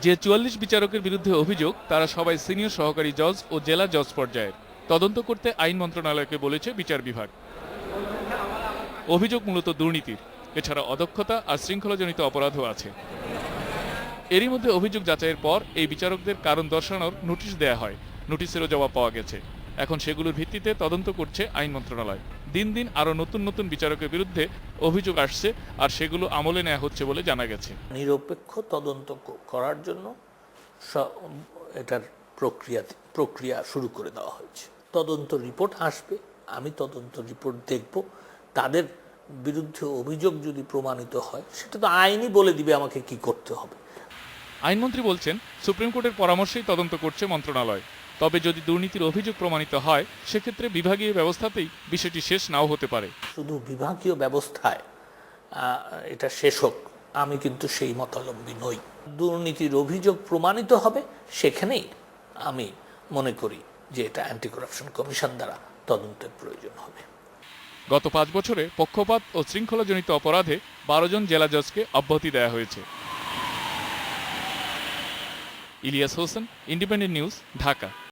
যে ৪৪ বিচারকের বিরুদ্ধে অভিযোগ তারা সবাই সিনিয়র সহকারী জজ ও জেলা জজ পর্যায়ের। তদন্ত করতে আইন মন্ত্রণালয়কে বলেছে বিচার বিভাগ। অভিযোগ মূলত দুর্নীতির, এছাড়া অদক্ষতা আর শৃঙ্খলাজনিত অপরাধও আছে। এরই মধ্যে অভিযোগ যাচাইয়ের পর এই বিচারকদের কারণ দর্শানোর নোটিশ দেয়া হয়। নোটিশেরও জবাব পাওয়া গেছে। এখন সেগুলোর ভিত্তিতে তদন্ত করছে আইন মন্ত্রণালয়। দিন দিন আরও নতুন নতুন বিচারকের বিরুদ্ধে অভিযোগ আসছে, আর সেগুলো আমলে নেওয়া হচ্ছে বলে জানা গেছে। নিরপেক্ষ তদন্ত করার জন্য এটার প্রক্রিয়া শুরু করে দেওয়া হয়েছে। তদন্ত রিপোর্ট আসবে, আমি তদন্ত রিপোর্ট দেখব। তাদের বিরুদ্ধে অভিযোগ যদি প্রমাণিত হয়, সেটা তো আইনই বলে দিবে আমাকে কি করতে হবে। আইনমন্ত্রী বলছেন, সুপ্রিম কোর্টের পরামর্শেই তদন্ত করছে মন্ত্রণালয়। তবে যদি দুর্নীতির অভিযোগ প্রমাণিত হয়, সেক্ষেত্রে বিভাগীয় ব্যবস্থাতেই বিষয়টি শেষ নাও হতে পারে। শুধু বিভাগীয় ব্যবস্থায় এটা শেষ হোক, আমি কিন্তু সেই মতাবলম্বী নই। দুর্নীতির অভিযোগ প্রমাণিত হবে, সেখানেই আমি মনে করি যে এটা অ্যান্টি করাপশন কমিশন দ্বারা তদন্তের প্রয়োজন হবে। গত ৫ বছরে পক্ষপাত ও শৃঙ্খলাজনিত অপরাধে ১২ জন জেলা জজকে অব্যাহতি দেওয়া হয়েছে। Ilias Hossain, independent news, Dhaka.